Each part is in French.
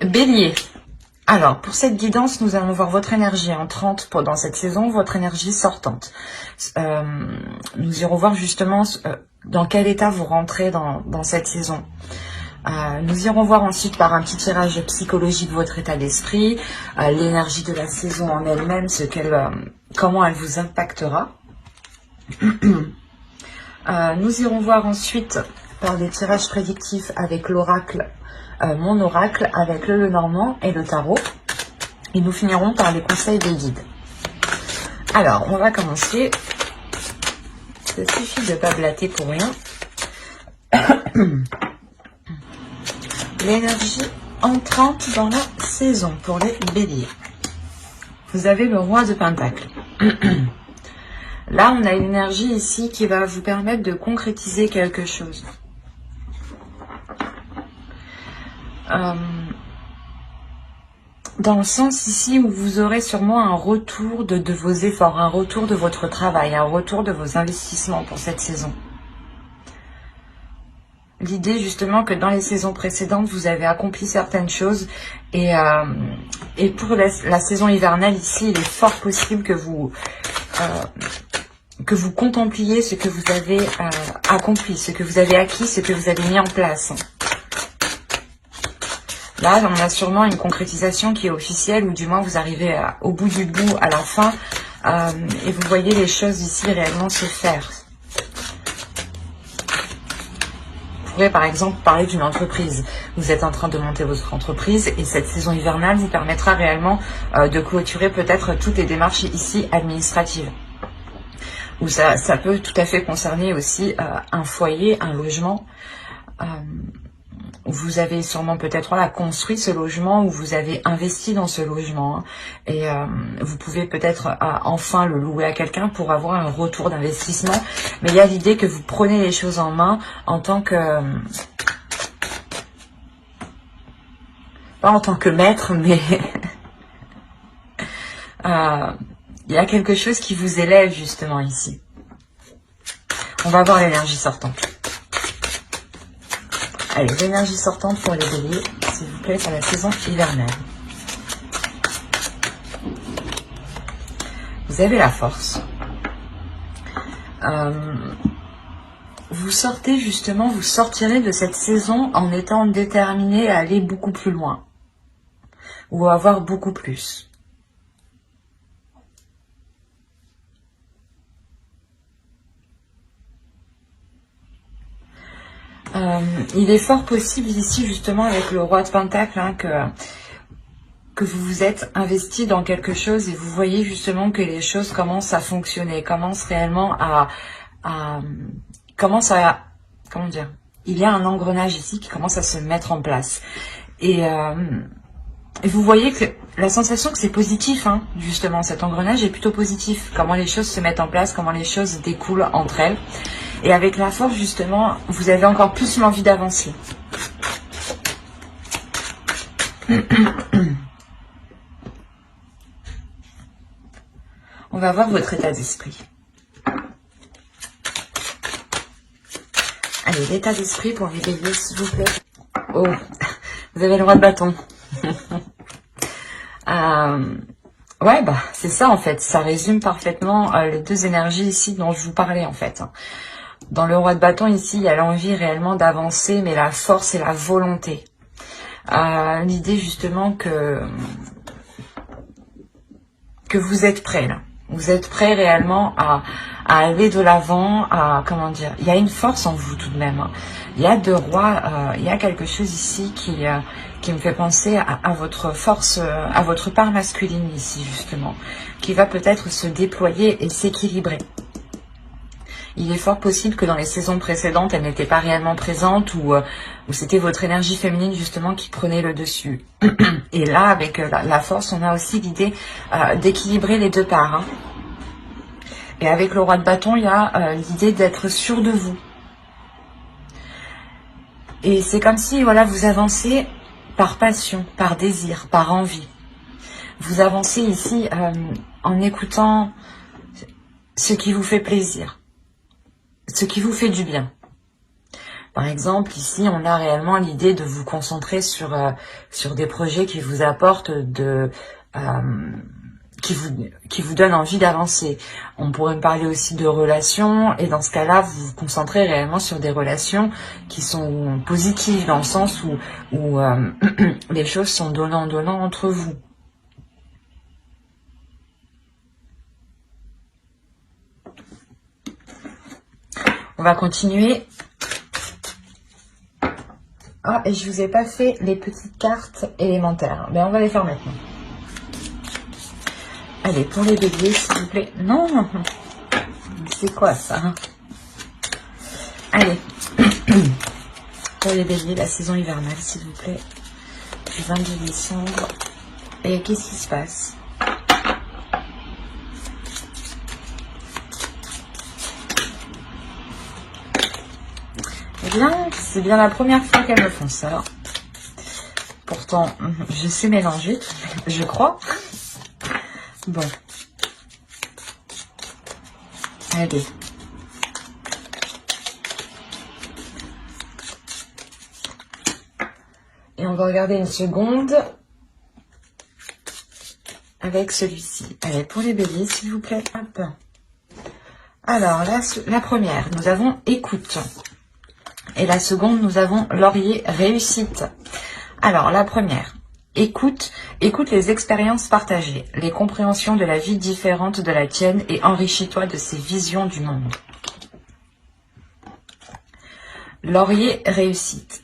Bélier. Alors, pour cette guidance, nous allons voir votre énergie entrante pendant cette saison, votre énergie sortante. Nous irons voir justement dans quel état vous rentrez dans cette saison. Nous irons voir ensuite par un petit tirage psychologique votre état d'esprit, l'énergie de la saison en elle-même, comment elle vous impactera. Nous irons voir ensuite par des tirages prédictifs avec l'oracle, mon oracle, avec le Lenormand et le tarot. Et nous finirons par les conseils des guides. Alors, on va commencer. Ça suffit de ne pas blater pour rien. L'énergie entrante dans la saison pour les béliers. Vous avez le roi de Pentacle. Là, on a une énergie ici qui va vous permettre de concrétiser quelque chose. Dans le sens ici où vous aurez sûrement un retour de vos efforts, un retour de votre travail, un retour de vos investissements pour cette saison. L'idée justement que dans les saisons précédentes, vous avez accompli certaines choses et pour la saison hivernale ici, il est fort possible que vous contempliez ce que vous avez accompli, ce que vous avez acquis, ce que vous avez mis en place. Là, on a sûrement une concrétisation qui est officielle, ou du moins vous arrivez au bout du bout, à la fin, et vous voyez les choses ici réellement se faire. Vous pourrez par exemple parler d'une entreprise. Vous êtes en train de monter votre entreprise et cette saison hivernale vous permettra réellement de clôturer peut-être toutes les démarches ici administratives. Ou ça peut tout à fait concerner aussi un foyer, un logement. Vous avez sûrement peut-être construit ce logement ou vous avez investi dans ce logement. Et vous pouvez peut-être enfin le louer à quelqu'un pour avoir un retour d'investissement. Mais il y a l'idée que vous prenez les choses en main en tant que... pas en tant que maître, mais... il y a quelque chose qui vous élève justement ici. On va voir l'énergie sortante. Allez, l'énergie sortante pour les béliers, s'il vous plaît, pour la saison hivernale. Vous avez la force. Vous sortez justement, vous sortirez de cette saison en étant déterminé à aller beaucoup plus loin. Ou à avoir beaucoup plus. Il est fort possible ici justement avec le roi de Pentacle que vous vous êtes investi dans quelque chose et vous voyez justement que les choses commencent à fonctionner, commencent réellement comment dire, il y a un engrenage ici qui commence à se mettre en place. Et vous voyez que la sensation que c'est positif, justement, cet engrenage est plutôt positif. Comment les choses se mettent en place, comment les choses découlent entre elles. Et avec la force, justement, vous avez encore plus l'envie d'avancer. On va voir votre état d'esprit. Allez, l'état d'esprit pour les béliers, s'il vous plaît. Oh, vous avez le roi de bâton. Ouais, c'est ça en fait. Ça résume parfaitement les deux énergies ici dont je vous parlais en fait. Dans le roi de bâton ici, il y a l'envie réellement d'avancer, mais la force et la volonté. L'idée justement que vous êtes prêt là. Vous êtes prêt réellement à aller de l'avant, comment dire, il y a une force en vous tout de même. Il y a deux rois, il y a quelque chose ici qui me fait penser à votre force, à votre part masculine ici justement, qui va peut-être se déployer et s'équilibrer. Il est fort possible que dans les saisons précédentes, elle n'était pas réellement présente ou c'était votre énergie féminine justement qui prenait le dessus. Et là, avec la force, on a aussi l'idée d'équilibrer les deux parts. Et avec le roi de bâton, il y a l'idée d'être sûr de vous. Et c'est comme si voilà, vous avancez par passion, par désir, par envie. Vous avancez ici en écoutant ce qui vous fait plaisir. Ce qui vous fait du bien. Par exemple, ici, on a réellement l'idée de vous concentrer sur des projets qui vous apportent qui vous donnent envie d'avancer. On pourrait me parler aussi de relations, et dans ce cas-là, vous vous concentrez réellement sur des relations qui sont positives, dans le sens où les choses sont donnant-donnant entre vous. On va continuer. Ah, et je vous ai pas fait les petites cartes élémentaires. Mais on va les faire maintenant. Allez, pour les béliers, s'il vous plaît. Non, c'est quoi ça? Allez, pour les béliers, la saison hivernale, s'il vous plaît. Du 22 décembre. Et qu'est-ce qui se passe? Eh bien, c'est bien la première fois qu'elles me font ça. Pourtant, je sais mélanger, je crois. Bon. Allez. Et on va regarder une seconde avec celui-ci. Allez, pour les béliers, s'il vous plaît. Hop. Alors, la première, nous avons écoute. Et la seconde, nous avons laurier, réussite. Alors, la première, écoute les expériences partagées, les compréhensions de la vie différente de la tienne et enrichis-toi de ces visions du monde. Laurier, réussite.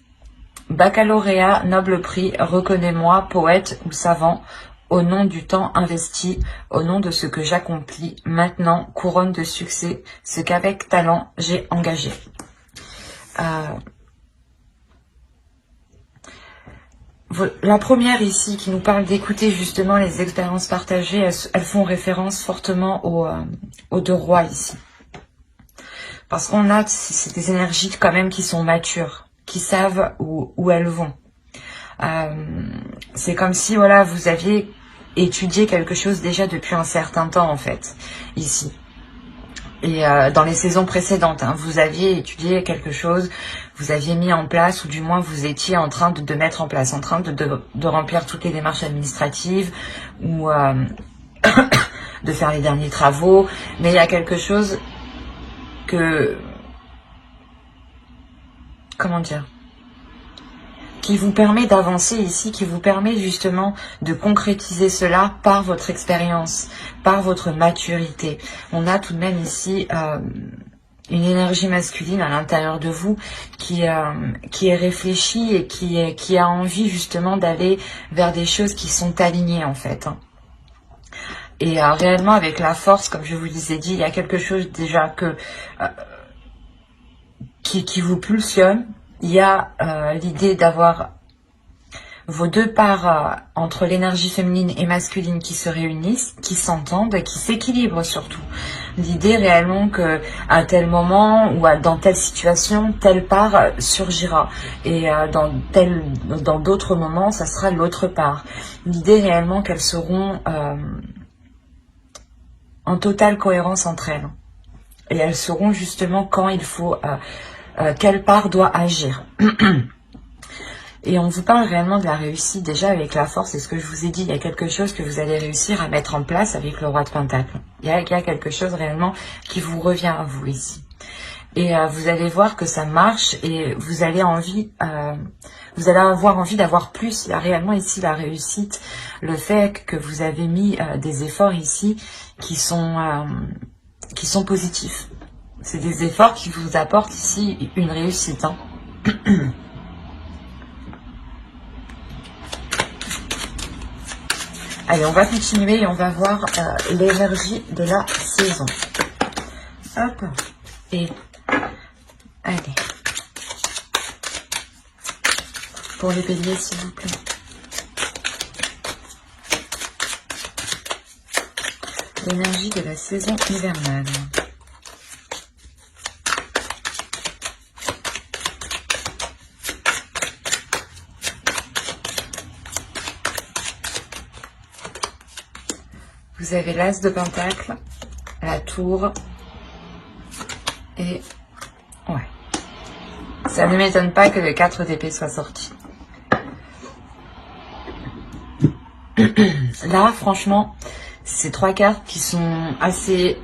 Baccalauréat, noble prix, reconnais-moi, poète ou savant, au nom du temps investi, au nom de ce que j'accomplis, maintenant, couronne de succès, ce qu'avec talent j'ai engagé. La première ici qui nous parle d'écouter justement les expériences partagées, elles font référence fortement aux deux rois ici. Parce qu'on a, c'est des énergies quand même qui sont matures, qui savent où elles vont. C'est comme si voilà, vous aviez étudié quelque chose déjà depuis un certain temps en fait, ici. Et dans les saisons précédentes, hein, vous aviez étudié quelque chose, vous aviez mis en place, ou du moins vous étiez en train de mettre en place, en train de remplir toutes les démarches administratives, ou de faire les derniers travaux, mais il y a quelque chose que... Comment dire ? Qui vous permet d'avancer ici, qui vous permet justement de concrétiser cela par votre expérience, par votre maturité. On a tout de même ici une énergie masculine à l'intérieur de vous qui est réfléchie et qui a envie justement d'aller vers des choses qui sont alignées en fait. Et réellement avec la force, comme je vous l'ai dit, il y a quelque chose déjà qui vous pulsionne. Il y a l'idée d'avoir vos deux parts entre l'énergie féminine et masculine qui se réunissent, qui s'entendent, qui s'équilibrent surtout. L'idée réellement que à tel moment ou dans telle situation, telle part surgira. Et dans d'autres moments, ça sera l'autre part. L'idée réellement qu'elles seront en totale cohérence entre elles. Et elles sauront justement quand il faut... quelle part doit agir. Et on vous parle réellement de la réussite déjà avec la force. Et ce que je vous ai dit, il y a quelque chose que vous allez réussir à mettre en place avec le roi de Pentacle. Il y a quelque chose réellement qui vous revient à vous ici. Et vous allez voir que ça marche et vous allez avoir envie d'avoir plus. Il y a réellement ici la réussite, le fait que vous avez mis des efforts ici qui sont positifs. C'est des efforts qui vous apportent ici une réussite. Hein. Allez, on va continuer et on va voir l'énergie de la saison. Hop. Et allez. Pour les béliers, s'il vous plaît. L'énergie de la saison hivernale. Vous avez l'as de pentacle, la tour et ouais, Ça ne m'étonne pas que le 4 d'épée soit sorti. Là, franchement, c'est 3 cartes qui sont assez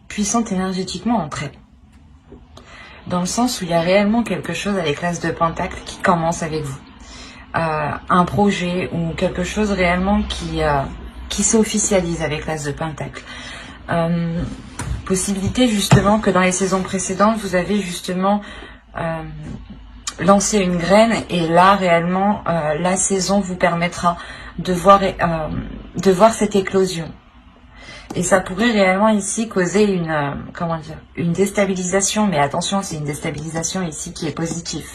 puissantes énergétiquement entre elles. Dans le sens où il y a réellement quelque chose avec l'As de Pentacle qui commence avec vous. Un projet ou quelque chose réellement qui s'officialise avec l'As de Pentacle. Possibilité justement que dans les saisons précédentes, vous avez justement lancé une graine et là réellement la saison vous permettra de voir cette éclosion. Et ça pourrait réellement ici causer une déstabilisation, mais attention, c'est une déstabilisation ici qui est positive.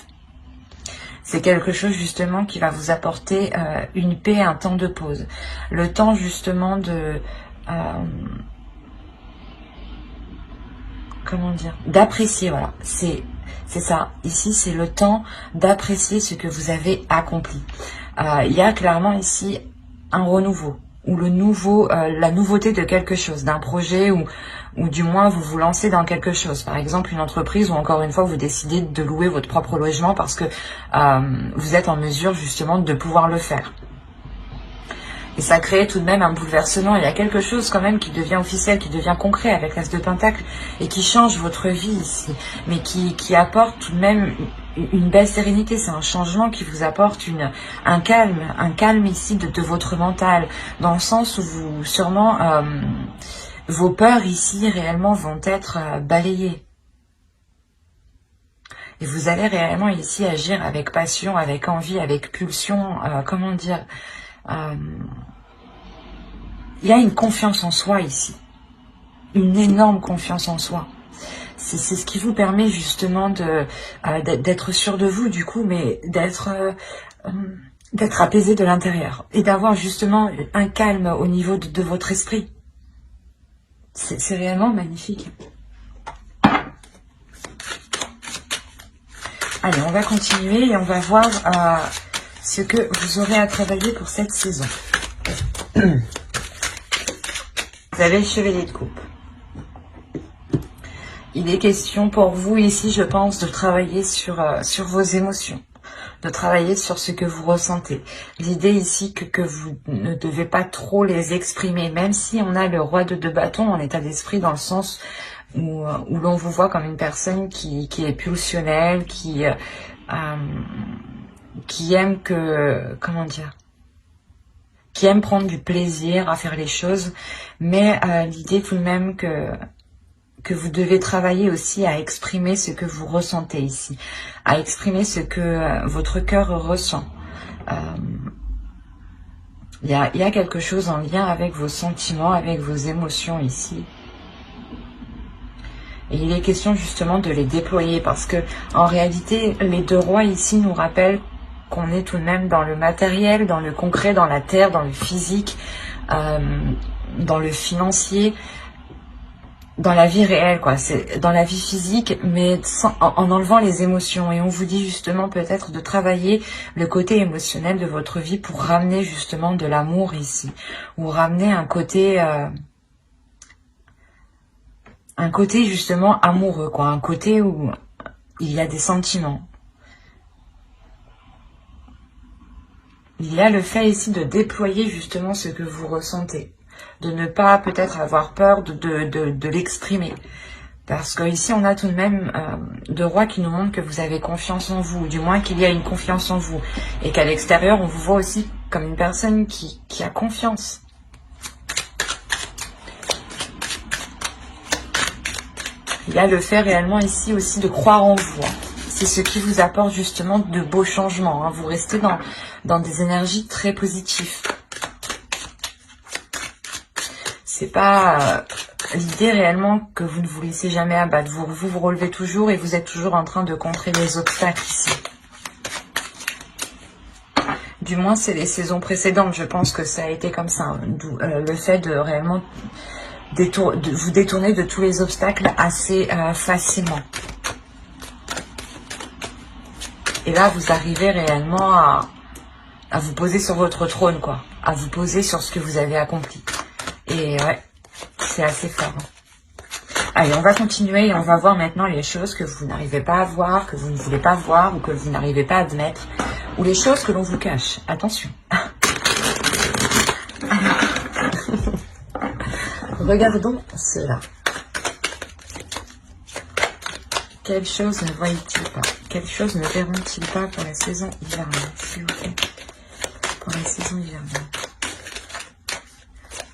C'est quelque chose justement qui va vous apporter une paix, un temps de pause. Le temps justement de... d'apprécier, voilà. C'est ça. Ici, c'est le temps d'apprécier ce que vous avez accompli. Il y a clairement ici un renouveau. Ou la nouveauté de quelque chose, d'un projet, ou du moins vous vous lancez dans quelque chose. Par exemple, une entreprise, ou encore une fois, vous décidez de louer votre propre logement parce que vous êtes en mesure justement de pouvoir le faire. Et ça crée tout de même un bouleversement. Il y a quelque chose quand même qui devient officiel, qui devient concret avec l'As de Pentacle et qui change votre vie ici. Mais qui apporte tout de même une belle sérénité. C'est un changement qui vous apporte un calme ici de votre mental. Dans le sens où vous, sûrement, vos peurs ici réellement vont être balayées. Et vous allez réellement ici agir avec passion, avec envie, avec pulsion, il y a une confiance en soi ici, une énorme confiance en soi. C'est ce qui vous permet justement d'être sûr de vous du coup, mais d'être apaisé de l'intérieur et d'avoir justement un calme au niveau de votre esprit. C'est réellement magnifique. Allez, on va continuer et on va voir ce que vous aurez à travailler pour cette saison. Vous avez le chevalier de coupe. Il est question pour vous ici, je pense, de travailler sur vos émotions, de travailler sur ce que vous ressentez. L'idée ici que vous ne devez pas trop les exprimer, même si on a le roi de 2 bâtons en état d'esprit, dans le sens où l'on vous voit comme une personne qui est pulsionnelle, qui aime qui aime prendre du plaisir à faire les choses, mais l'idée tout de même que vous devez travailler aussi à exprimer ce que vous ressentez ici, à exprimer ce que votre cœur ressent. Il y a quelque chose en lien avec vos sentiments, avec vos émotions ici. Et il est question justement de les déployer parce que en réalité, les 2 rois ici nous rappellent qu'on est tout de même dans le matériel, dans le concret, dans la terre, dans le physique, dans le financier, dans la vie réelle, quoi. C'est dans la vie physique, mais en enlevant les émotions. Et on vous dit justement peut-être de travailler le côté émotionnel de votre vie pour ramener justement de l'amour ici, ou ramener un côté justement amoureux, quoi, un côté où il y a des sentiments. Il y a le fait ici de déployer justement ce que vous ressentez, de ne pas peut-être avoir peur de l'exprimer. Parce que ici on a tout de même 2 rois qui nous montrent que vous avez confiance en vous, ou du moins qu'il y a une confiance en vous. Et qu'à l'extérieur on vous voit aussi comme une personne qui a confiance. Il y a le fait réellement ici aussi de croire en vous. C'est ce qui vous apporte justement de beaux changements. Vous restez dans des énergies très positives. C'est pas l'idée réellement que vous ne vous laissez jamais abattre. Vous relevez toujours et vous êtes toujours en train de contrer les obstacles ici. Du moins, c'est les saisons précédentes. Je pense que ça a été comme ça. D'où le fait de réellement vous détourner de tous les obstacles assez facilement. Et là, vous arrivez réellement à vous poser sur votre trône, quoi. À vous poser sur ce que vous avez accompli. Et ouais, c'est assez fort. Allez, on va continuer et on va voir maintenant les choses que vous n'arrivez pas à voir, que vous ne voulez pas voir ou que vous n'arrivez pas à admettre, ou les choses que l'on vous cache. Attention. Regardons cela. Quelles choses ne voient-ils pas? Quelles choses ne verront-ils pas pour la saison hivernale, s'il vous plaît? Pour la saison hivernale.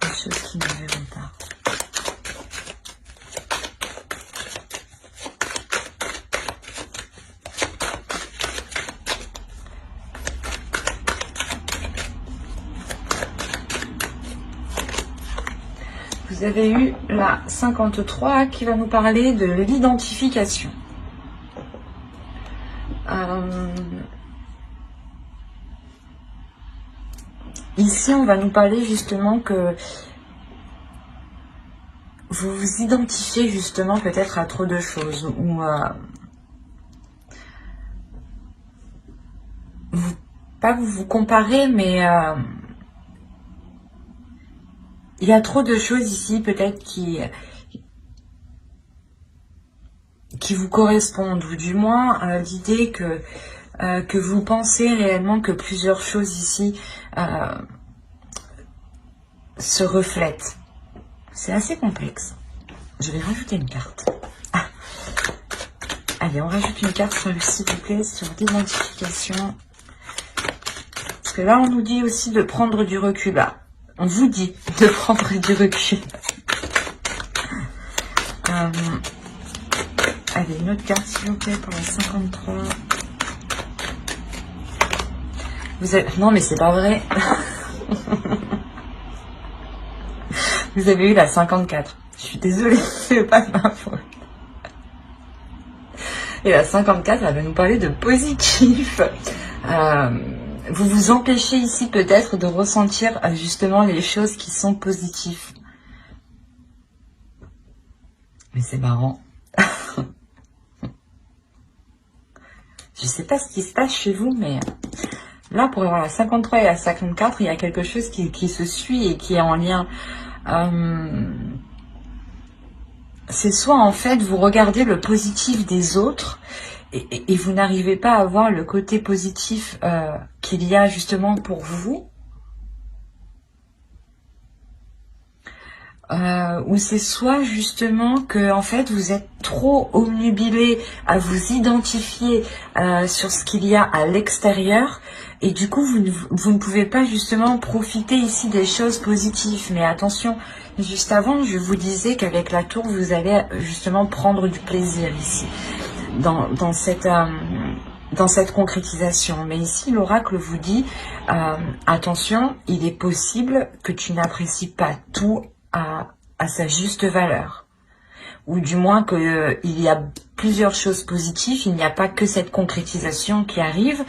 Les choses qu'ils ne verront pas. Vous avez eu la 53 qui va nous parler de l'identification. Ici, on va nous parler justement que vous vous identifiez justement peut-être à trop de choses, ou pas vous vous comparez, mais il y a trop de choses ici peut-être qui vous correspondent, ou du moins l'idée que vous pensez réellement que plusieurs choses ici se reflètent. C'est assez complexe. Je vais rajouter une carte. Ah. Allez, on rajoute une carte, s'il vous plaît, sur l'identification. Parce que là, on nous dit aussi de prendre du recul. Là, on vous dit de prendre du recul. Allez, une autre carte, s'il vous plaît, pour la 53. Vous avez... Non, mais c'est pas vrai. Vous avez eu la 54. Je suis désolée, c'est pas de ma faute. Et la 54, elle va nous parler de positif. Vous vous empêchez ici peut-être de ressentir justement les choses qui sont positives. Mais c'est marrant. Je sais pas ce qui se passe chez vous, mais là, pour la 53 et la 54, il y a quelque chose qui se suit et qui est en lien. C'est soit en fait vous regardez le positif des autres et vous n'arrivez pas à voir le côté positif qu'il y a justement pour vous, ou c'est soit justement que en fait vous êtes trop obnubilé à vous identifier sur ce qu'il y a à l'extérieur. Et du coup, vous ne pouvez pas justement profiter ici des choses positives. Mais attention, juste avant, je vous disais qu'avec la tour, vous allez justement prendre du plaisir ici, dans cette concrétisation. Mais ici, l'oracle vous dit, attention, il est possible que tu n'apprécies pas tout à sa juste valeur. Ou du moins qu'il y a plusieurs choses positives, il n'y a pas que cette concrétisation qui arrive,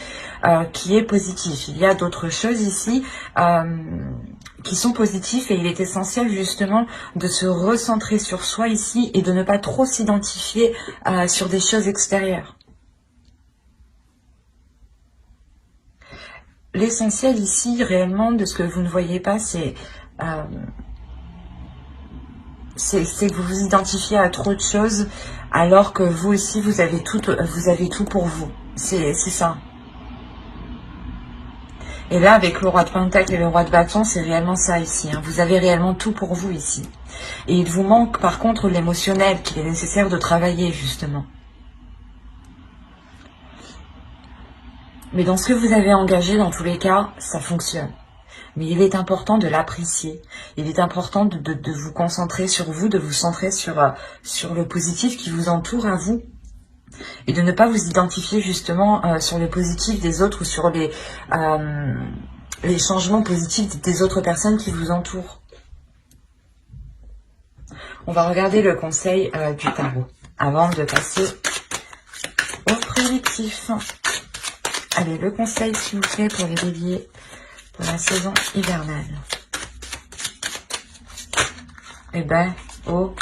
qui est positive. Il y a d'autres choses ici qui sont positives et il est essentiel justement de se recentrer sur soi ici et de ne pas trop s'identifier sur des choses extérieures. L'essentiel ici, réellement, de ce que vous ne voyez pas, c'est que vous vous identifiez à trop de choses alors que vous aussi vous avez tout pour vous. C'est ça. Et là avec le roi de Pentacle et le roi de bâton, c'est réellement ça ici, hein. Vous avez réellement tout pour vous ici. Et il vous manque par contre l'émotionnel qu'il est nécessaire de travailler justement. Mais dans ce que vous avez engagé, dans tous les cas, ça fonctionne. Mais il est important de l'apprécier. Il est important de vous concentrer sur vous, de vous centrer sur le positif qui vous entoure à vous. Et de ne pas vous identifier justement sur le positif des autres ou sur les changements positifs des autres personnes qui vous entourent. On va regarder le conseil du tarot avant de passer au prédictif. Allez, le conseil s'il vous plaît pour les béliers. Pour la saison hivernale. Eh ben, oh.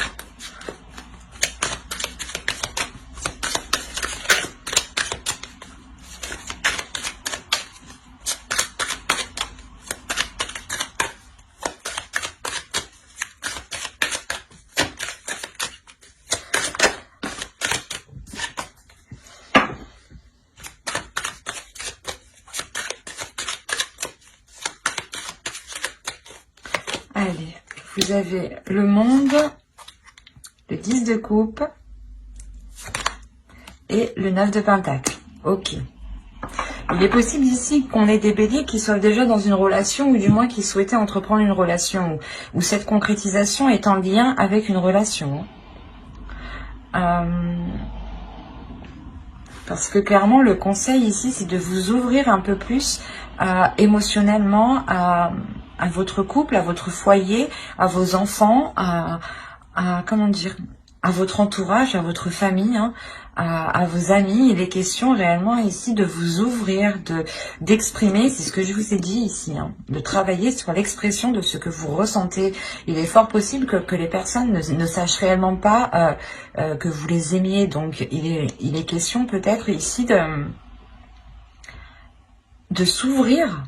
Allez, vous avez le monde, le 10 de coupe et le 9 de pentacle. Ok. Il est possible ici qu'on ait des béliers qui soient déjà dans une relation ou du moins qui souhaitaient entreprendre une relation ou cette concrétisation est en lien avec une relation. Parce que clairement, le conseil ici, c'est de vous ouvrir un peu plus émotionnellement à votre couple, à votre foyer, à vos enfants, comment dire, à votre entourage, à votre famille, hein, à vos amis. Il est question réellement ici de vous ouvrir, d'exprimer, c'est ce que je vous ai dit ici, hein, de travailler sur l'expression de ce que vous ressentez. Il est fort possible que les personnes ne sachent réellement pas que vous les aimiez. Donc il est question peut-être ici de s'ouvrir,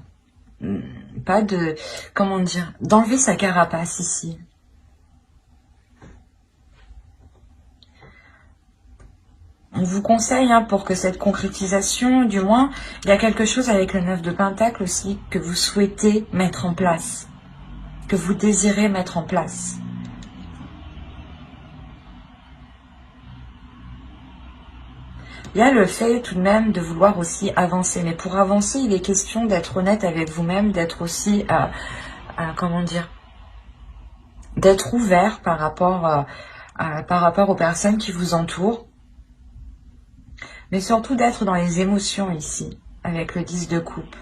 pas de, comment dire, d'enlever sa carapace ici. On vous conseille, hein, pour que cette concrétisation, du moins, il y a quelque chose avec le 9 de pentacle aussi que vous souhaitez mettre en place, que vous désirez mettre en place. Il y a le fait tout de même de vouloir aussi avancer. Mais pour avancer, il est question d'être honnête avec vous-même, d'être aussi, comment dire, d'être ouvert par rapport aux personnes qui vous entourent. Mais surtout d'être dans les émotions ici, avec le 10 de coupe.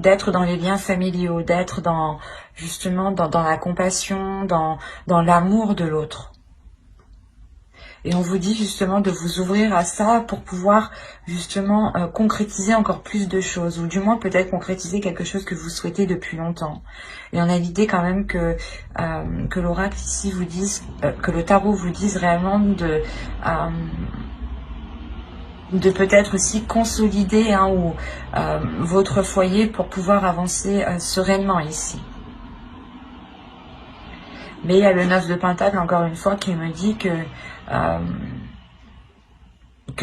D'être dans les liens familiaux, d'être dans, justement, dans la compassion, dans l'amour de l'autre. Et on vous dit justement de vous ouvrir à ça pour pouvoir justement concrétiser encore plus de choses. Ou du moins peut-être concrétiser quelque chose que vous souhaitez depuis longtemps. Et on a l'idée quand même que l'oracle ici vous dise, que le tarot vous dise réellement de peut-être aussi consolider, hein, votre foyer pour pouvoir avancer sereinement ici. Mais il y a le 9 de pentacle, encore une fois, qui me dit que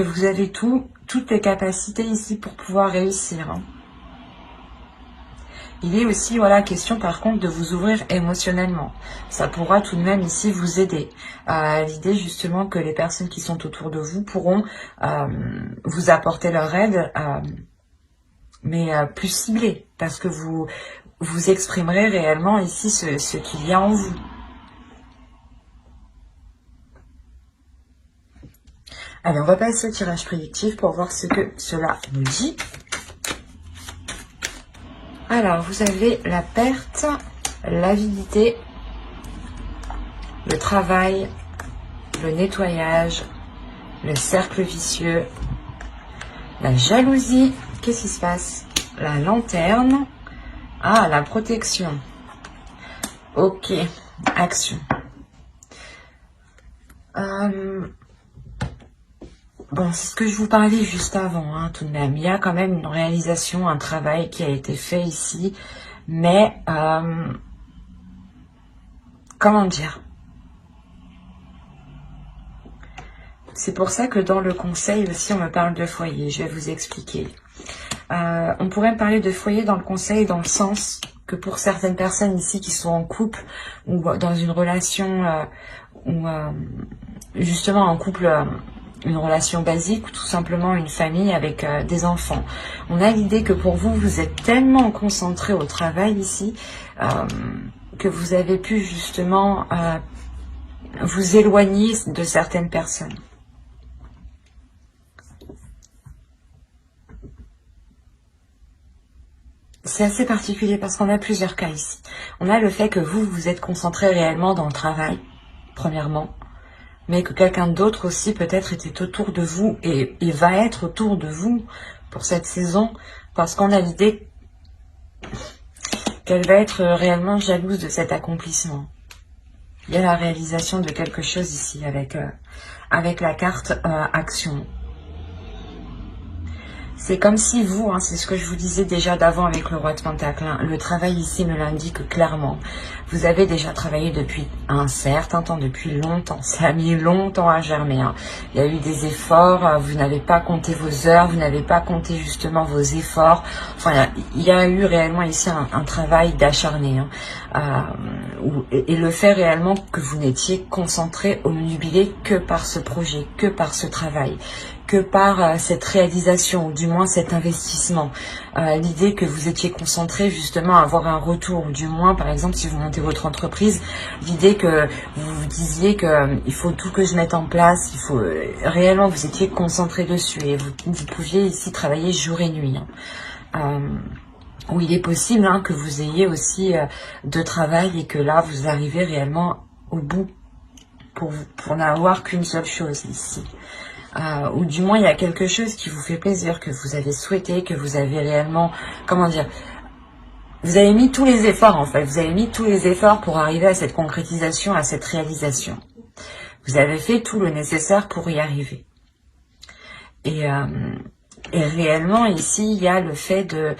vous avez toutes les capacités ici pour pouvoir réussir. Hein. Il est aussi, voilà, question par contre de vous ouvrir émotionnellement. Ça pourra tout de même ici vous aider. L'idée justement que les personnes qui sont autour de vous pourront vous apporter leur aide, mais plus ciblée, parce que vous exprimerez réellement ici ce qu'il y a en vous. Allez, on va passer au tirage prédictif pour voir ce que cela nous dit. Alors, vous avez la perte, l'avidité, le travail, le nettoyage, le cercle vicieux, la jalousie. Qu'est-ce qui se passe? La lanterne. Ah, la protection. Ok, action. Bon, c'est ce que je vous parlais juste avant, hein, tout de même. Il y a quand même une réalisation, un travail qui a été fait ici. Mais, comment dire? C'est pour ça que dans le conseil aussi, on me parle de foyer. Je vais vous expliquer. On pourrait me parler de foyer dans le conseil dans le sens que pour certaines personnes ici qui sont en couple ou dans une relation, ou justement en couple... une relation basique ou tout simplement une famille avec des enfants. On a l'idée que pour vous, vous êtes tellement concentré au travail ici que vous avez pu justement vous éloigner de certaines personnes. C'est assez particulier parce qu'on a plusieurs cas ici. On a le fait que vous, vous êtes concentré réellement dans le travail, premièrement. Mais que quelqu'un d'autre aussi peut-être était autour de vous et va être autour de vous pour cette saison, parce qu'on a l'idée qu'elle va être réellement jalouse de cet accomplissement. Il y a la réalisation de quelque chose ici avec la carte action. C'est comme si vous, hein, c'est ce que je vous disais déjà d'avant avec le roi de Pentacle, hein, le travail ici me l'indique clairement. Vous avez déjà travaillé depuis un certain temps, depuis longtemps. Ça a mis longtemps à germer. Hein. Il y a eu des efforts, vous n'avez pas compté vos heures, vous n'avez pas compté justement vos efforts. Enfin, il y a eu réellement ici un travail d'acharné. Hein, et le fait réellement que vous n'étiez concentré, omnubilé que par ce projet, que par ce travail, que par cette réalisation, ou du moins cet investissement. L'idée que vous étiez concentré justement à avoir un retour, ou du moins, par exemple, si vous montez votre entreprise, l'idée que vous vous disiez que il faut tout que je mette en place, il faut réellement vous étiez concentré dessus et vous pouviez ici travailler jour et nuit. Hein. Où il est possible hein, que vous ayez aussi de travail et que là, vous arrivez réellement au bout pour n'avoir qu'une seule chose ici. Ou du moins, il y a quelque chose qui vous fait plaisir, que vous avez souhaité, que vous avez réellement, comment dire, vous avez mis tous les efforts en fait, vous avez mis tous les efforts pour arriver à cette concrétisation, à cette réalisation. Vous avez fait tout le nécessaire pour y arriver. Et réellement, ici, il y a le fait de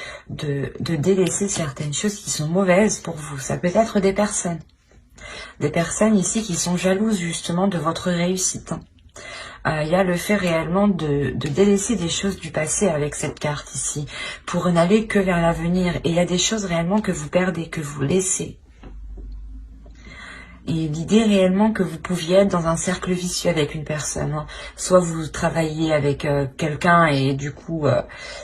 délaisser certaines choses qui sont mauvaises pour vous. Ça peut être des personnes. Des personnes ici qui sont jalouses justement de votre réussite. Il y a le fait réellement de délaisser des choses du passé avec cette carte ici, pour n'aller que vers l'avenir. Et il y a des choses réellement que vous perdez, que vous laissez. Et l'idée réellement que vous pouviez être dans un cercle vicieux avec une personne. Hein. Soit vous travaillez avec quelqu'un et du coup,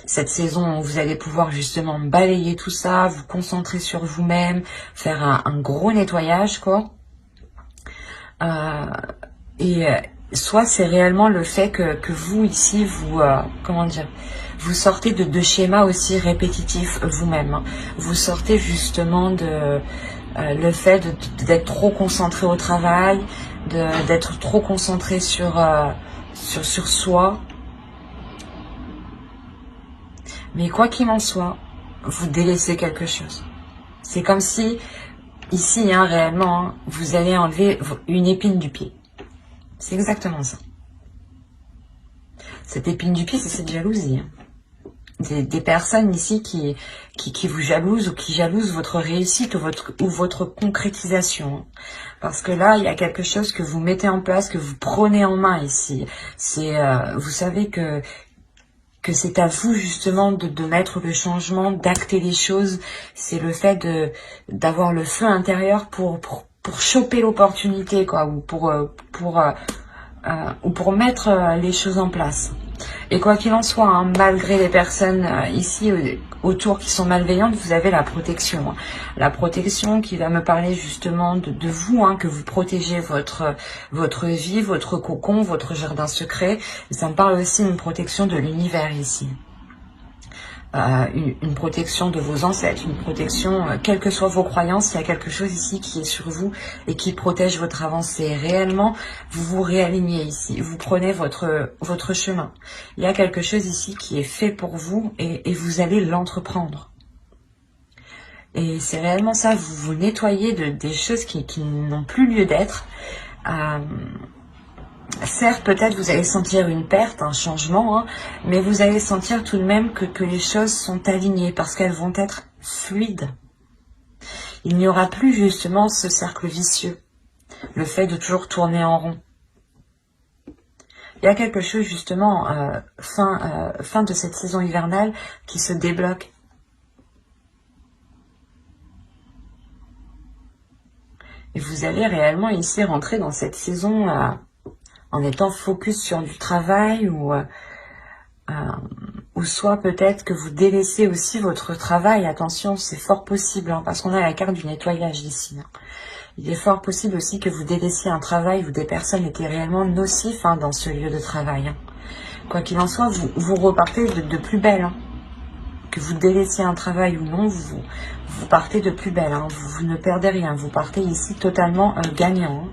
cette saison, vous allez pouvoir justement balayer tout ça, vous concentrer sur vous-même, faire un gros nettoyage, quoi. Soit c'est réellement le fait que vous, ici, vous, comment dire, vous sortez de schémas aussi répétitifs vous-même. Hein. Vous sortez justement de... le fait d'être trop concentré au travail, d'être trop concentré sur soi. Mais quoi qu'il en soit, vous délaissez quelque chose. C'est comme si, ici, hein, réellement, hein, vous allez enlever une épine du pied. C'est exactement ça. Cette épine du pied, c'est cette jalousie. Hein. Des personnes ici qui vous jalousent ou qui jalousent votre réussite ou votre concrétisation. Parce que là, il y a quelque chose que vous mettez en place, que vous prenez en main ici. C'est, vous savez que c'est à vous justement de mettre le changement, d'acter les choses. C'est le fait d'avoir le feu intérieur pour choper l'opportunité, quoi, ou pour mettre les choses en place. Et quoi qu'il en soit, hein, malgré les personnes ici autour qui sont malveillantes, vous avez la protection. Hein. La protection qui va me parler justement de vous, hein, que vous protégez votre vie, votre cocon, votre jardin secret. Et ça me parle aussi d'une protection de l'univers ici. Une protection de vos ancêtres, une protection, quelles que soient vos croyances, il y a quelque chose ici qui est sur vous et qui protège votre avancée. Réellement, vous vous réalignez ici, vous prenez votre chemin. Il y a quelque chose ici qui est fait pour vous et vous allez l'entreprendre. Et c'est réellement ça, vous vous nettoyez des choses qui n'ont plus lieu d'être. Certes, peut-être vous allez sentir une perte, un changement, hein, mais vous allez sentir tout de même que les choses sont alignées parce qu'elles vont être fluides. Il n'y aura plus justement ce cercle vicieux, le fait de toujours tourner en rond. Il y a quelque chose justement, fin de cette saison hivernale, qui se débloque. Et vous allez réellement ici rentrer dans cette saison en étant focus sur du travail ou soit peut-être que vous délaissez aussi votre travail. Attention, c'est fort possible, hein, parce qu'on a la carte du nettoyage ici. Hein. Il est fort possible aussi que vous délaissiez un travail où des personnes étaient réellement nocifs hein, dans ce lieu de travail. Hein. Quoi qu'il en soit, vous repartez de plus belle. Hein. Que vous délaissiez un travail ou non, vous partez de plus belle. Hein. Vous ne perdez rien. Vous partez ici totalement gagnant. Hein.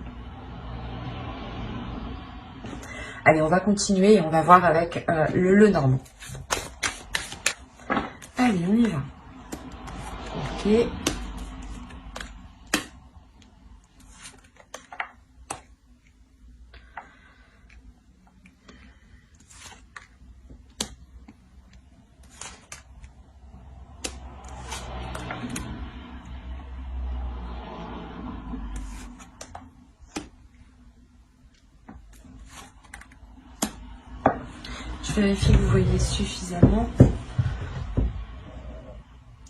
Allez, on va continuer et on va voir avec le normand. Allez, on y va. Ok. vérifie que vous voyez suffisamment.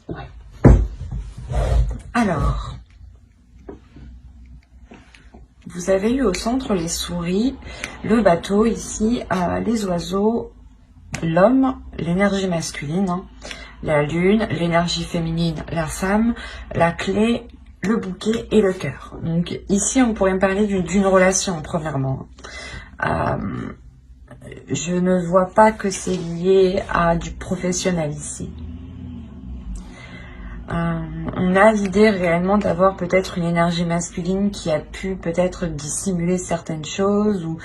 Ouais. Alors, vous avez eu au centre les souris, le bateau ici, les oiseaux, l'homme, l'énergie masculine, hein, la lune, l'énergie féminine, la femme, la clé, le bouquet et le cœur. Donc ici, on pourrait me parler d'une relation, premièrement. Je ne vois pas que c'est lié à du professionnel ici. On a l'idée réellement d'avoir peut-être une énergie masculine qui a pu peut-être dissimuler certaines choses ou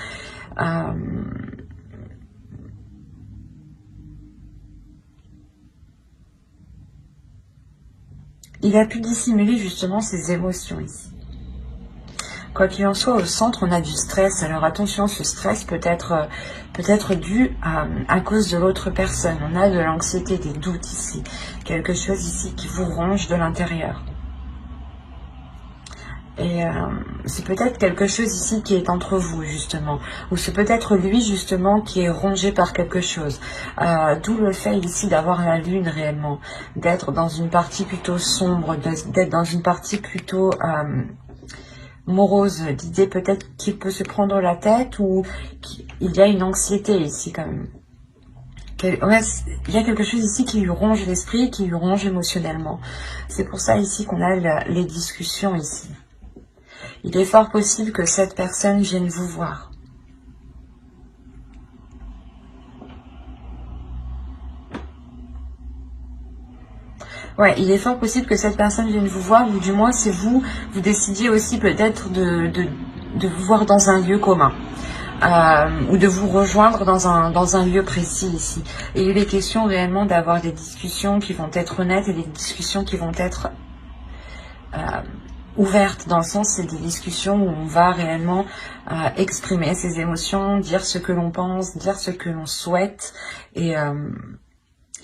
il a pu dissimuler justement ses émotions ici. Quoi qu'il en soit, au centre, on a du stress. Alors attention, ce stress peut être dû à cause de l'autre personne. On a de l'anxiété, des doutes ici. Quelque chose ici qui vous ronge de l'intérieur. Et c'est peut-être quelque chose ici qui est entre vous, justement. Ou c'est peut-être lui, justement, qui est rongé par quelque chose. D'où le fait ici d'avoir la lune réellement. D'être dans une partie plutôt sombre, d'être dans une partie plutôt morose. L'idée peut-être qu'il peut se prendre la tête ou qu'il y a une anxiété ici quand même. Il y a quelque chose ici qui lui ronge l'esprit, qui lui ronge émotionnellement. C'est pour ça ici qu'on a les discussions ici. Il est fort possible que cette personne vienne vous voir. Ouais, il est fort possible que cette personne vienne vous voir, ou du moins c'est vous décidiez aussi peut-être de vous voir dans un lieu commun. Ou de vous rejoindre dans un lieu précis ici. Et il est question réellement d'avoir des discussions qui vont être honnêtes et des discussions qui vont être ouvertes, dans le sens c'est des discussions où on va réellement exprimer ses émotions, dire ce que l'on pense, dire ce que l'on souhaite et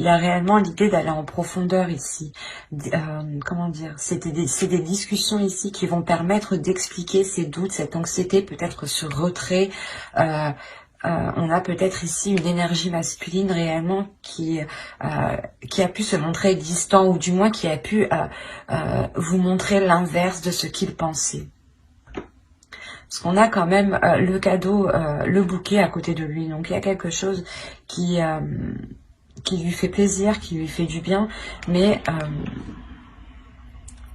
il y a réellement l'idée d'aller en profondeur ici. Comment dire, c'est des discussions ici qui vont permettre d'expliquer ces doutes, cette anxiété, peut-être ce retrait. On a peut-être ici une énergie masculine réellement qui a pu se montrer distant ou du moins qui a pu vous montrer l'inverse de ce qu'il pensait. Parce qu'on a quand même le cadeau, le bouquet à côté de lui. Donc il y a quelque chose qui lui fait plaisir, qui lui fait du bien, mais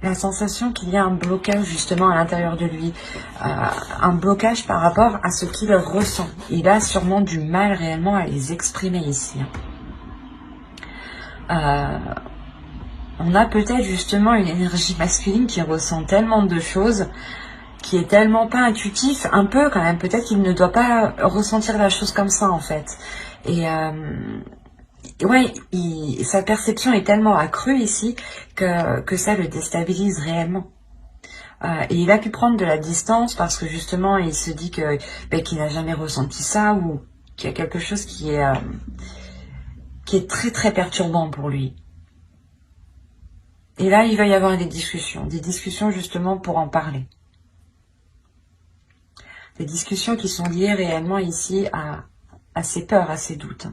la sensation qu'il y a un blocage justement à l'intérieur de lui, un blocage par rapport à ce qu'il ressent. Il a sûrement du mal réellement à les exprimer ici. On a peut-être justement une énergie masculine qui ressent tellement de choses, qui est tellement pas intuitif, un peu quand même, peut-être qu'il ne doit pas ressentir la chose comme ça en fait. Et ouais, sa perception est tellement accrue ici que ça le déstabilise réellement. Et il a pu prendre de la distance parce que justement il se dit que qu'il n'a jamais ressenti ça ou qu'il y a quelque chose qui est très très perturbant pour lui. Et là il va y avoir des discussions justement pour en parler. Des discussions qui sont liées réellement ici à ses peurs, à ses doutes.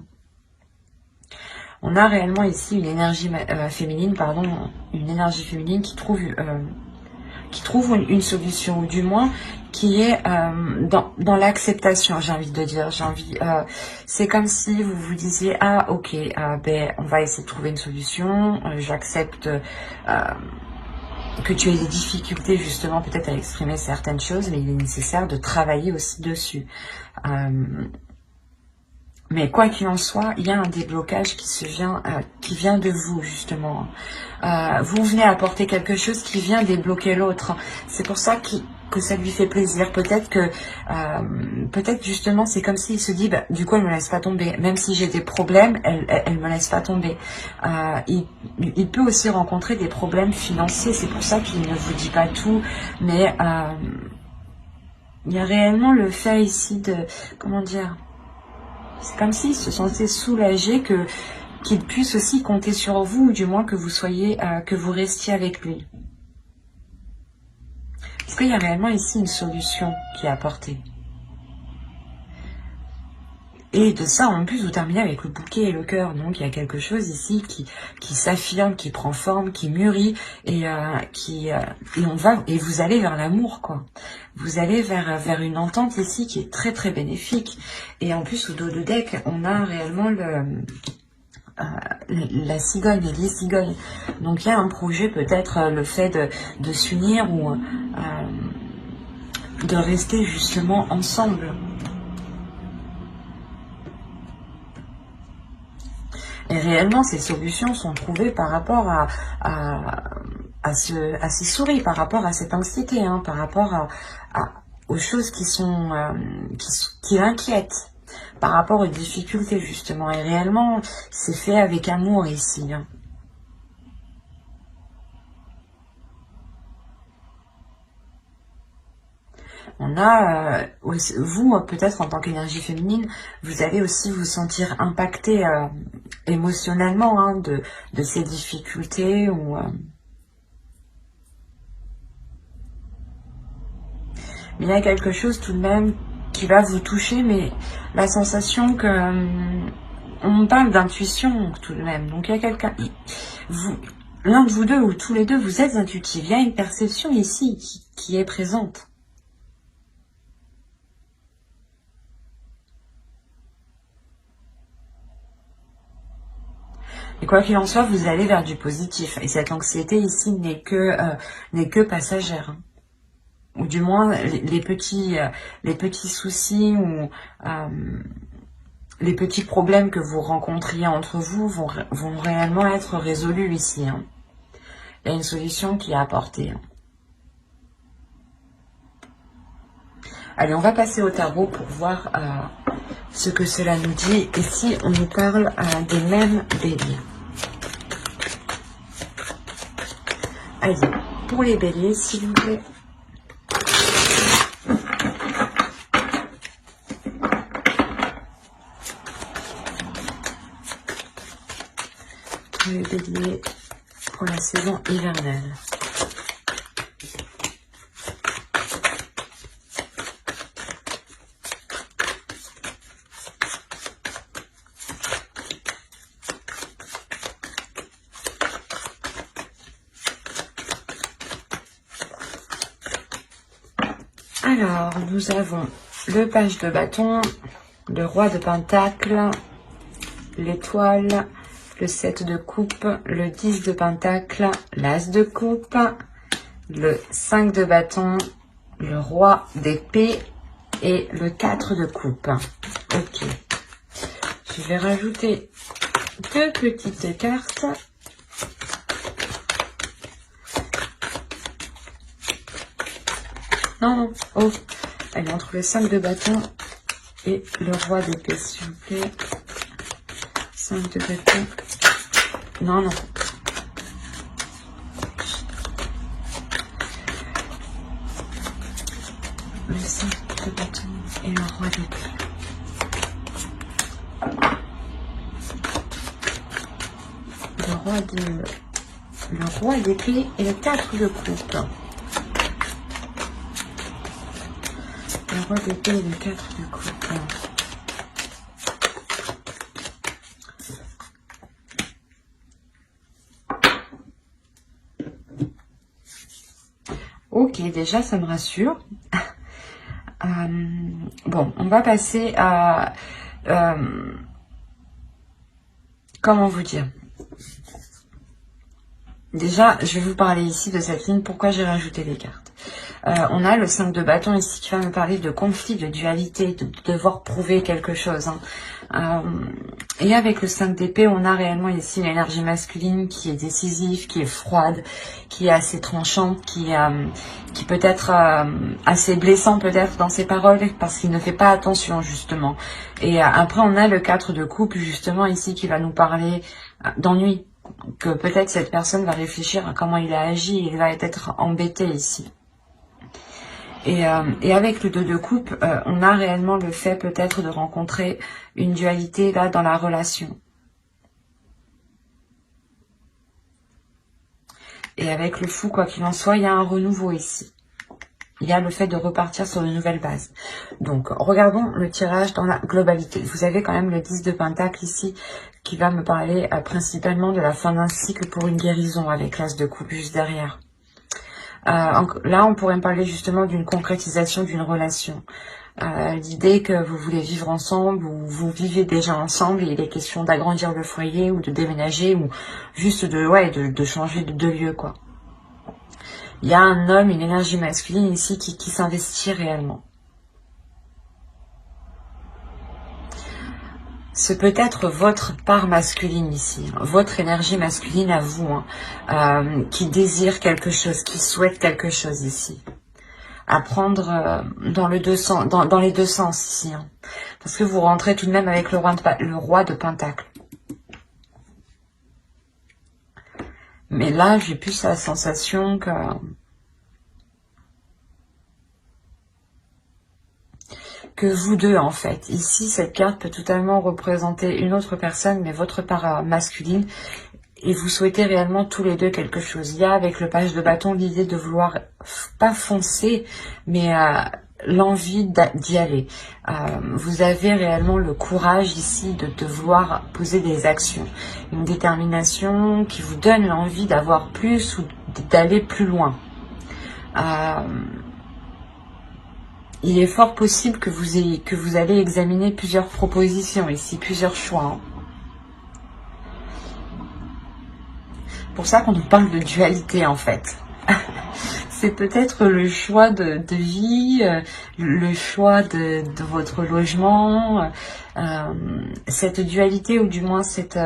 On a réellement ici une énergie féminine, une énergie féminine qui trouve une solution, ou du moins qui est dans l'acceptation, j'ai envie de dire. C'est comme si vous vous disiez, ah ok, on va essayer de trouver une solution, j'accepte que tu aies des difficultés justement peut-être à exprimer certaines choses, mais il est nécessaire de travailler aussi dessus. Mais quoi qu'il en soit, il y a un déblocage qui vient de vous, justement. Vous venez apporter quelque chose qui vient débloquer l'autre. C'est pour ça que ça lui fait plaisir. Peut-être justement, c'est comme s'il se dit, du coup, elle me laisse pas tomber. Même si j'ai des problèmes, elle me laisse pas tomber. Il peut aussi rencontrer des problèmes financiers. C'est pour ça qu'il ne vous dit pas tout. Mais il y a réellement le fait ici de, comment dire, c'est comme s'il se sentait soulagé qu'il puisse aussi compter sur vous, ou du moins que vous restiez avec lui. Est-ce qu'il y a réellement ici une solution qui est apportée? Et de ça, en plus, vous terminez avec le bouquet et le cœur. Donc, il y a quelque chose ici qui s'affirme, qui prend forme, qui mûrit, et et vous allez vers l'amour, quoi. Vous allez vers une entente ici qui est très très bénéfique. Et en plus, au dos de deck, on a réellement la cigogne et les cigognes. Donc, il y a un projet, peut-être le fait de s'unir ou de rester justement ensemble. Et réellement, ces solutions sont trouvées par rapport à ces souris, par rapport à cette anxiété, hein, par rapport aux choses qui l'inquiètent, par rapport aux difficultés, justement. Et réellement, c'est fait avec amour ici, hein. On a, vous, peut-être en tant qu'énergie féminine, vous allez aussi vous sentir impacté émotionnellement, hein, de ces difficultés. Mais il y a quelque chose tout de même qui va vous toucher, mais la sensation que... on parle d'intuition tout de même. Donc il y a quelqu'un... L'un de vous deux ou tous les deux, vous êtes intuitifs. Il y a une perception ici qui est présente. Et quoi qu'il en soit, vous allez vers du positif. Et cette anxiété ici n'est que passagère, hein. Ou du moins, les petits soucis ou les petits problèmes que vous rencontriez entre vous vont réellement être résolus ici, hein. Il y a une solution qui est apportée, hein. Allez, on va passer au tarot pour voir ce que cela nous dit. Ici, on nous parle des mêmes béliers. Allez, pour les béliers, s'il vous plaît. Pour les béliers, pour la saison hivernale. Alors, nous avons le page de bâton, le roi de pentacle, l'étoile, le 7 de coupe, le 10 de pentacle, l'as de coupe, le 5 de bâton, le roi d'épée et le 4 de coupe. Ok. Je vais rajouter deux petites cartes. Non, non. Oh. Allez, entre le 5 de bâton et le roi d'épée, s'il vous plaît. 5 de bâton. Non, non. Le 5 de bâton et le roi d'épée. Le roi d'épée et le 4 de coupe. Le roi d'épée et le 4 de coupe. Ok, déjà ça me rassure. Bon, on va passer à... comment vous dire? Déjà, je vais vous parler ici de cette ligne, pourquoi j'ai rajouté les cartes. On a le 5 de bâton ici qui va me parler de conflit, de dualité, de devoir prouver quelque chose, hein. Et avec le 5 d'épée, on a réellement ici l'énergie masculine qui est décisive, qui est froide, qui est assez tranchante, qui peut être assez blessant peut-être dans ses paroles parce qu'il ne fait pas attention justement. Et après, on a le 4 de coupe justement ici qui va nous parler d'ennui. Que peut-être cette personne va réfléchir à comment il a agi et il va être embêté ici. Et avec le 2 de coupe, on a réellement le fait peut-être de rencontrer une dualité là dans la relation. Et avec le fou, quoi qu'il en soit, il y a un renouveau ici. il y a le fait de repartir sur une nouvelle base. Donc, regardons le tirage dans la globalité. Vous avez quand même le 10 de Pentacle ici, qui va me parler principalement de la fin d'un cycle pour une guérison, avec l'As de coupe juste derrière. Là, on pourrait me parler justement d'une concrétisation d'une relation. L'idée que vous voulez vivre ensemble, ou vous vivez déjà ensemble, et il est question d'agrandir le foyer, ou de déménager, ou juste de changer de lieu, quoi. Il y a un homme, une énergie masculine ici qui s'investit réellement. Ce peut être votre part masculine ici, votre énergie masculine à vous, qui désire quelque chose, qui souhaite quelque chose ici. À prendre dans les deux sens ici. Parce que vous rentrez tout de même avec le roi de Pentacle. Mais là, j'ai plus la sensation que vous deux, en fait. Ici, cette carte peut totalement représenter une autre personne, mais votre part masculine. Et vous souhaitez réellement tous les deux quelque chose. Il y a avec le page de bâton l'idée de vouloir, pas foncer, mais l'envie d'y aller. Vous avez réellement le courage ici de vouloir poser des actions. Une détermination qui vous donne l'envie d'avoir plus ou d'aller plus loin. Il est fort possible que vous allez examiner plusieurs propositions ici, plusieurs choix. Pour ça qu'on nous parle de dualité en fait. C'est peut-être le choix de vie, le choix de votre logement, cette dualité, ou du moins cette...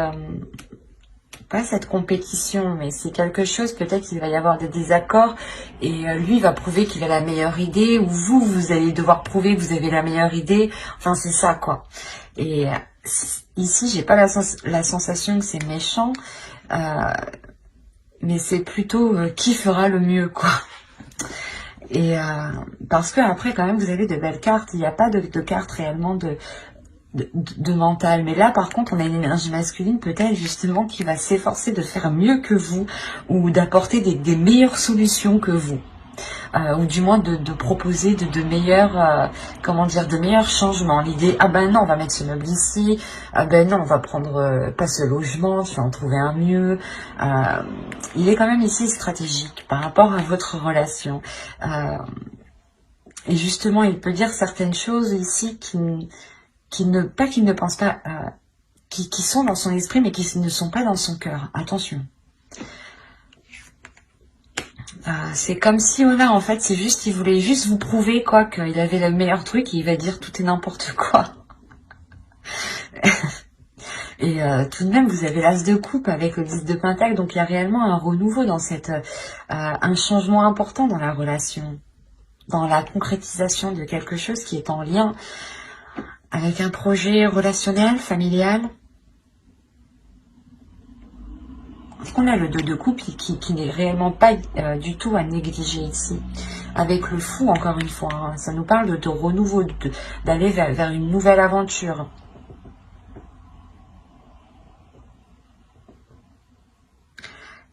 pas cette compétition, mais c'est quelque chose, peut-être qu'il va y avoir des désaccords, et lui va prouver qu'il a la meilleure idée, ou vous allez devoir prouver que vous avez la meilleure idée, enfin c'est ça quoi. Et ici, j'ai pas la sensation que c'est méchant, mais c'est plutôt qui fera le mieux quoi. Et parce que après quand même vous avez de belles cartes, il n'y a pas de cartes réellement de mental, mais là par contre on a une énergie masculine peut-être justement qui va s'efforcer de faire mieux que vous, ou d'apporter des meilleures solutions que vous, ou du moins de proposer de meilleurs comment dire, de meilleurs changements. L'idée, ah ben non on va mettre ce meuble ici, ah ben non on va prendre pas ce logement, je vais en trouver un mieux. Il est quand même ici stratégique par rapport à votre relation, et justement il peut dire certaines choses ici qui ne pense pas, qui sont dans son esprit, mais qui ne sont pas dans son cœur. Attention. C'est comme si, là, en fait, c'est juste, il voulait juste vous prouver, quoi, qu'il avait le meilleur truc, et il va dire tout et n'importe quoi. Et tout de même, vous avez l'As de coupe avec le 10 de Pentacle, donc il y a réellement un renouveau dans cette... un changement important dans la relation, dans la concrétisation de quelque chose qui est en lien avec un projet relationnel, familial. Parce qu'on a le 2 de coupe qui n'est réellement pas du tout à négliger ici. Avec le fou, encore une fois, ça nous parle de renouveau, d'aller vers une nouvelle aventure.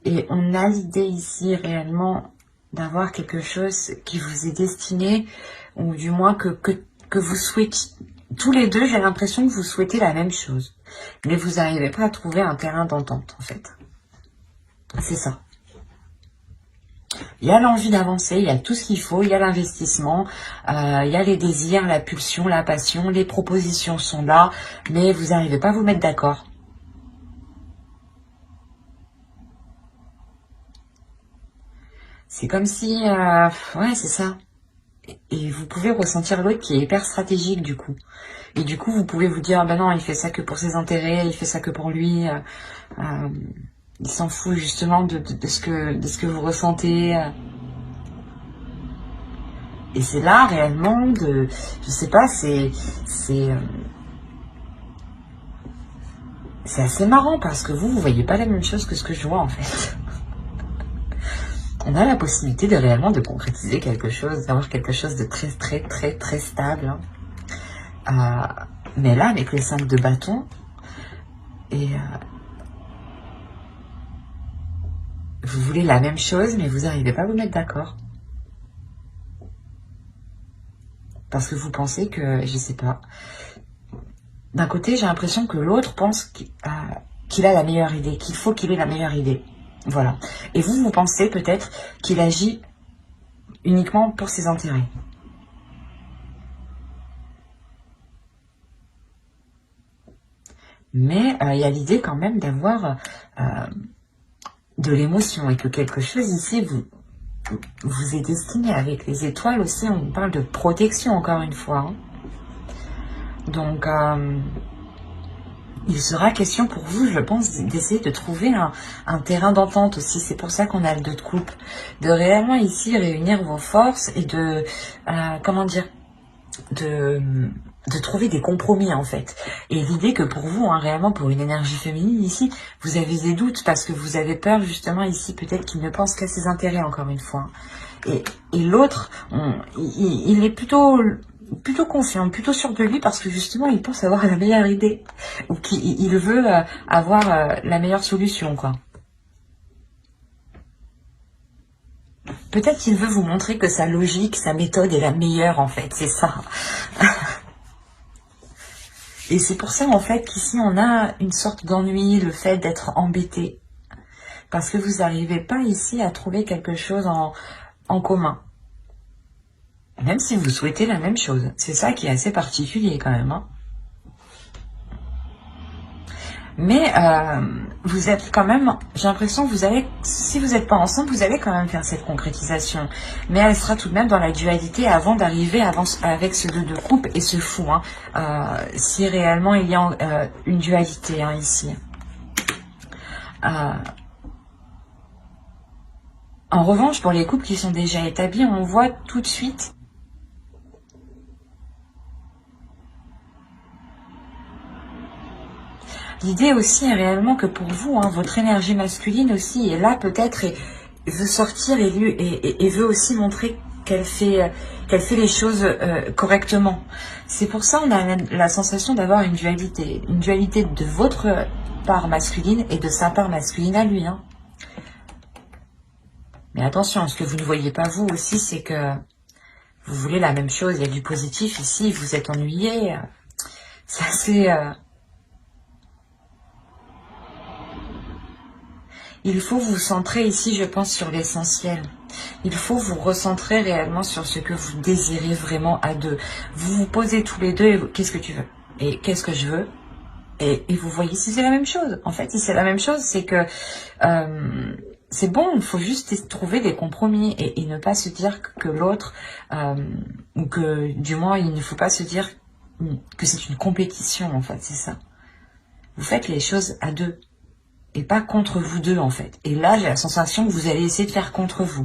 Et on a l'idée ici réellement d'avoir quelque chose qui vous est destiné, ou du moins que vous souhaitez. Tous les deux, j'ai l'impression que vous souhaitez la même chose. Mais vous n'arrivez pas à trouver un terrain d'entente, en fait. C'est ça. Il y a l'envie d'avancer, il y a tout ce qu'il faut, il y a l'investissement, il y a les désirs, la pulsion, la passion, les propositions sont là, mais vous n'arrivez pas à vous mettre d'accord. C'est comme si... ouais, c'est ça. Et vous pouvez ressentir l'autre qui est hyper stratégique du coup. Et du coup, vous pouvez vous dire, ben non, il fait ça que pour ses intérêts, il fait ça que pour lui. Il s'en fout justement de ce que vous ressentez. Et c'est là réellement je sais pas, c'est assez marrant parce que vous voyez pas la même chose que ce que je vois en fait. On a la possibilité de réellement de concrétiser quelque chose, d'avoir quelque chose de très très très très stable. Mais là, avec le 5 de bâton, et vous voulez la même chose, mais vous n'arrivez pas à vous mettre d'accord. Parce que vous pensez que, je sais pas, d'un côté, j'ai l'impression que l'autre pense qu'il a la meilleure idée, qu'il faut qu'il ait la meilleure idée. Voilà. Et vous, vous pensez peut-être qu'il agit uniquement pour ses intérêts. Mais il y a l'idée quand même d'avoir de l'émotion et que quelque chose ici vous est destiné. Avec les étoiles aussi, on parle de protection encore une fois. Hein. Donc, il sera question pour vous, je pense, d'essayer de trouver un terrain d'entente aussi. C'est pour ça qu'on a le 2 de coupe. De réellement ici réunir vos forces et de, comment dire, de trouver des compromis en fait. Et l'idée que pour vous, hein, réellement pour une énergie féminine ici, vous avez des doutes parce que vous avez peur justement ici peut-être qu'il ne pense qu'à ses intérêts encore une fois. Et l'autre, il est plutôt confiant, plutôt sûr de lui parce que justement il pense avoir la meilleure idée ou qu'il veut avoir la meilleure solution quoi. Peut-être qu'il veut vous montrer que sa logique, sa méthode est la meilleure en fait, c'est ça. Et c'est pour ça en fait qu'ici on a une sorte d'ennui, le fait d'être embêté. Parce que vous n'arrivez pas ici à trouver quelque chose en commun. Même si vous souhaitez la même chose. C'est ça qui est assez particulier quand même. Hein. Mais vous êtes quand même, j'ai l'impression que vous allez, si vous n'êtes pas ensemble, vous allez quand même faire cette concrétisation. Mais elle sera tout de même dans la dualité avant d'arriver avec ce 2 de coupe et ce fou. Hein, si réellement il y a une dualité hein, ici. En revanche, pour les couples qui sont déjà établis, on voit tout de suite l'idée aussi est réellement que pour vous, hein, votre énergie masculine aussi est là peut-être et veut sortir et veut aussi montrer qu'elle fait les choses correctement. C'est pour ça qu'on a la sensation d'avoir une dualité de votre part masculine et de sa part masculine à lui. Hein. Mais attention, ce que vous ne voyez pas vous aussi, c'est que vous voulez la même chose. Il y a du positif ici, vous êtes ennuyé. C'est assez... Il faut vous centrer ici, je pense, sur l'essentiel. Il faut vous recentrer réellement sur ce que vous désirez vraiment à deux. Vous vous posez tous les deux et qu'est-ce que tu veux? Et qu'est-ce que je veux? Et vous voyez si c'est la même chose. En fait, si c'est la même chose, c'est que c'est bon, il faut juste trouver des compromis et ne pas se dire que l'autre, ou que du moins, il ne faut pas se dire que c'est une compétition, en fait, c'est ça. Vous faites les choses à deux. Et pas contre vous deux, en fait. Et là, j'ai la sensation que vous allez essayer de faire contre vous.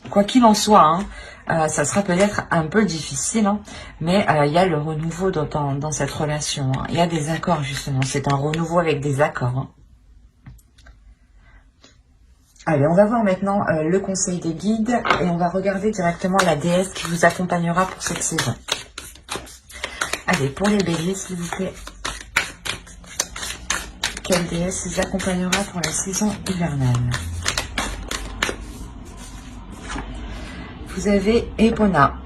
Quoi qu'il en soit, hein, ça sera peut-être un peu difficile, hein, mais il y a le renouveau dans cette relation. Hein. Il y a des accords, justement. C'est un renouveau avec des accords. Hein. Allez, on va voir maintenant le conseil des guides et on va regarder directement la déesse qui vous accompagnera pour cette saison. Allez, pour les béliers, s'il vous plaît. Quelle déesse les accompagnera pour la saison hivernale? Vous avez Epona.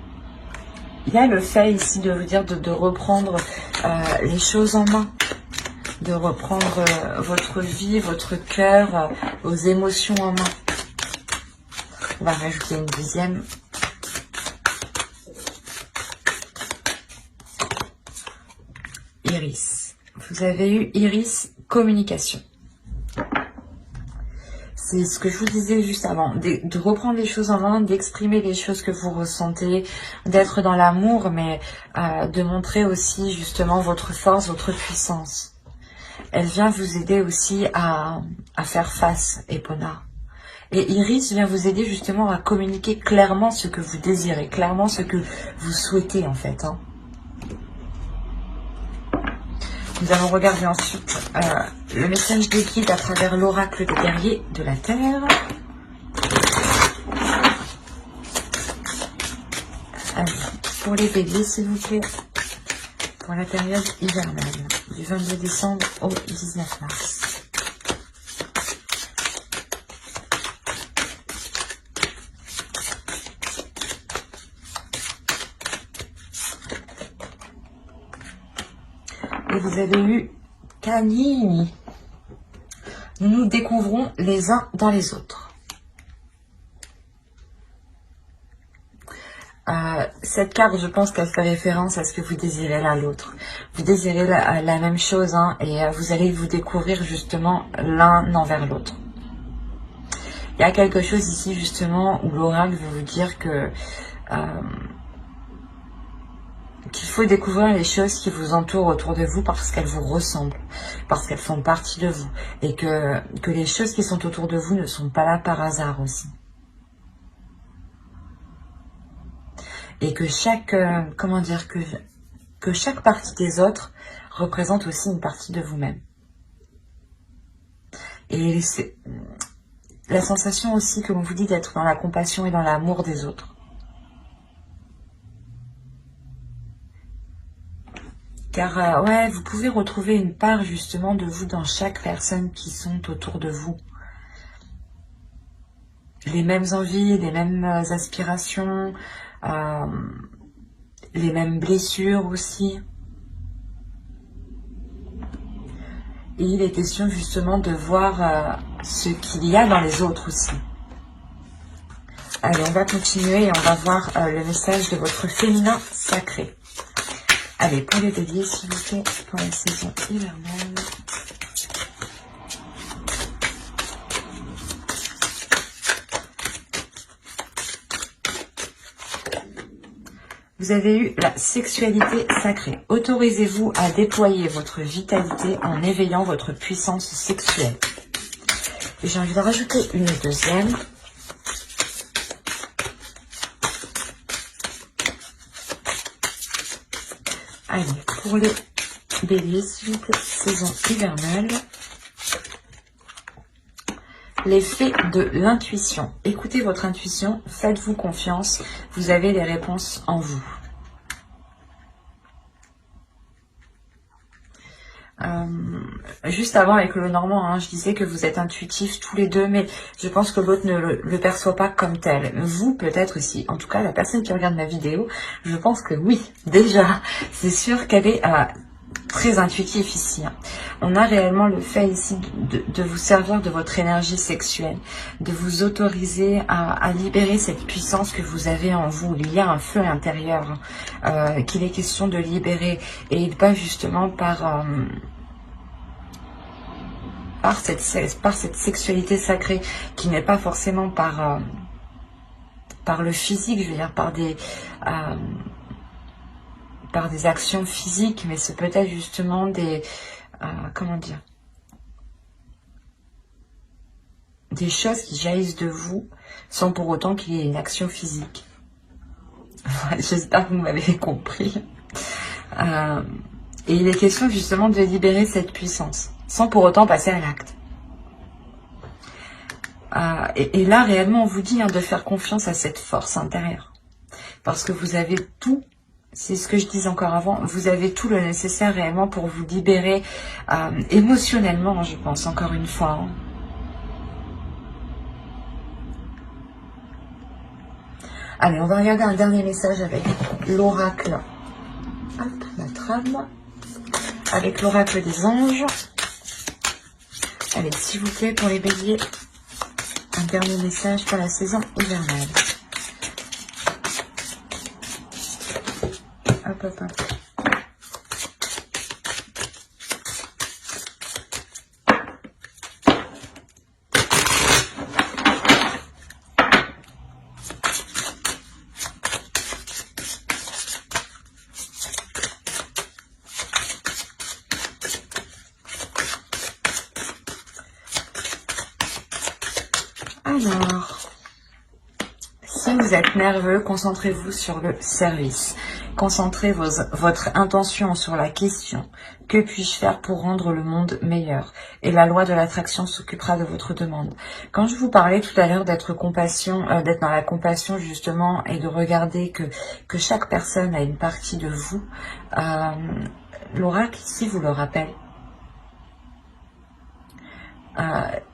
Il y a le fait ici de vous dire de reprendre les choses en main. De reprendre votre vie, votre cœur, vos émotions en main. On va rajouter une deuxième. Iris. Vous avez eu Iris, communication. C'est ce que je vous disais juste avant, de reprendre les choses en main, d'exprimer les choses que vous ressentez, d'être dans l'amour, mais de montrer aussi justement votre force, votre puissance. Elle vient vous aider aussi à faire face, Epona. Et Iris vient vous aider justement à communiquer clairement ce que vous désirez, clairement ce que vous souhaitez en fait. Hein. Nous allons regarder ensuite le message des guides à travers l'oracle des guerriers de la Terre. Allez, pour les béliers, s'il vous plaît, pour la période hivernale, du 22 décembre au 19 mars. vous avez eu Canini. Nous nous découvrons les uns dans les autres. Cette carte, je pense qu'elle fait référence à ce que vous désirez l'un l'autre. Vous désirez la même chose, hein, et vous allez vous découvrir justement l'un envers l'autre. Il y a quelque chose ici justement où l'oracle veut vous dire que qu'il faut découvrir les choses qui vous entourent autour de vous parce qu'elles vous ressemblent, parce qu'elles font partie de vous, et que les choses qui sont autour de vous ne sont pas là par hasard aussi. Et que chaque, comment dire, que chaque partie des autres représente aussi une partie de vous-même. Et c'est la sensation aussi que l'on vous dit d'être dans la compassion et dans l'amour des autres. Car ouais, vous pouvez retrouver une part justement de vous dans chaque personne qui sont autour de vous. Les mêmes envies, les mêmes aspirations, les mêmes blessures aussi. Et il est question justement de voir ce qu'il y a dans les autres aussi. Allez, on va continuer et on va voir le message de votre féminin sacré. Allez, pour les béliers, s'il vous plaît, pour la saison hivernale. Vous avez eu la sexualité sacrée. Autorisez-vous à déployer votre vitalité en éveillant votre puissance sexuelle. Et j'ai envie de rajouter une deuxième. Allez, pour les béliers, s'il vous plaît, saison hivernale. L'effet de l'intuition. Écoutez votre intuition, faites-vous confiance, vous avez les réponses en vous. Juste avant avec le Normand, hein, je disais que vous êtes intuitifs tous les deux, mais je pense que l'autre ne le perçoit pas comme tel. Vous, peut-être aussi. En tout cas, la personne qui regarde ma vidéo, je pense que oui, déjà, c'est sûr qu'elle est très intuitif ici. Hein. On a réellement le fait ici de vous servir de votre énergie sexuelle, de vous autoriser à libérer cette puissance que vous avez en vous. Il y a un feu intérieur qu'il est question de libérer, et pas justement par cette sexualité sacrée qui n'est pas forcément par le physique, je veux dire par des actions physiques, mais c'est peut-être justement des comment dire, des choses qui jaillissent de vous sans pour autant qu'il y ait une action physique. J'espère que vous m'avez compris. Et il est question justement de libérer cette puissance sans pour autant passer à l'acte. Et là réellement on vous dit de faire confiance à cette force intérieure, parce que vous avez tout. C'est ce que je disais encore avant, vous avez tout le nécessaire réellement pour vous libérer émotionnellement, je pense, encore une fois. Hein. Allez, on va regarder un dernier message avec l'oracle. Hop, la trame. Avec l'oracle des anges. Allez, s'il vous plaît, pour les béliers, un dernier message pour la saison hivernale. Hop, hop, hop. Alors, si vous êtes nerveux, concentrez-vous sur le service. Concentrez votre intention sur la question. Que puis-je faire pour rendre le monde meilleur? Et la loi de l'attraction s'occupera de votre demande. Quand je vous parlais tout à l'heure d'être d'être dans la compassion justement, et de regarder que chaque personne a une partie de vous, l'oracle ici vous le rappelle.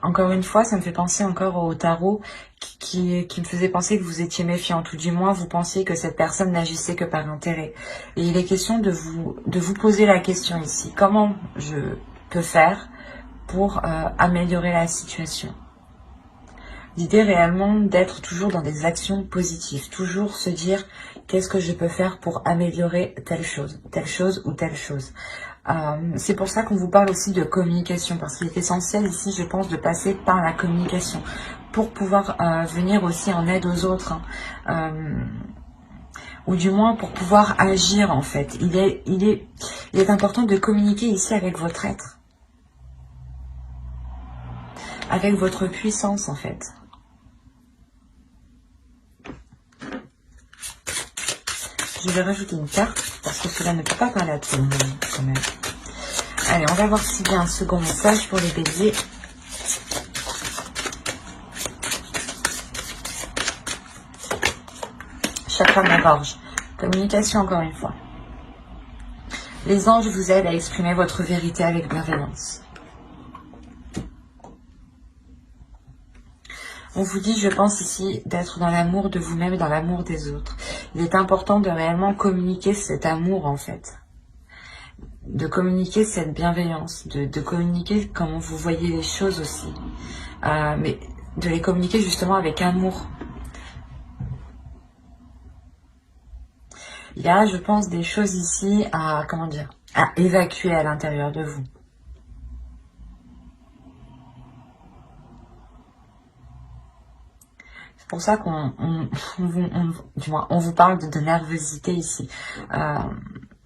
Encore une fois, ça me fait penser encore au tarot qui me faisait penser que vous étiez méfiante, ou du moins vous pensiez que cette personne n'agissait que par intérêt. Et il est question de vous poser la question ici. Comment je peux faire pour améliorer la situation? L'idée réellement d'être toujours dans des actions positives, toujours se dire qu'est-ce que je peux faire pour améliorer telle chose ou telle chose. C'est pour ça qu'on vous parle aussi de communication, parce qu'il est essentiel ici, je pense, de passer par la communication pour pouvoir venir aussi en aide aux autres, hein. Ou du moins pour pouvoir agir en fait. Il est important de communiquer ici avec votre être, avec votre puissance en fait. Je vais rajouter une carte, parce que cela ne peut pas parler à tout le monde, quand même. Allez, on va voir s'il y a un second message pour les béliers. Chakra de la gorge. Communication, encore une fois. Les anges vous aident à exprimer votre vérité avec bienveillance. On vous dit, je pense ici, d'être dans l'amour de vous-même et dans l'amour des autres. Il est important de réellement communiquer cet amour, en fait. De communiquer cette bienveillance, de communiquer comment vous voyez les choses aussi. Mais de les communiquer justement avec amour. Il y a, je pense, des choses ici à, comment dire, à évacuer à l'intérieur de vous. C'est pour ça qu'on vous parle de nervosité ici.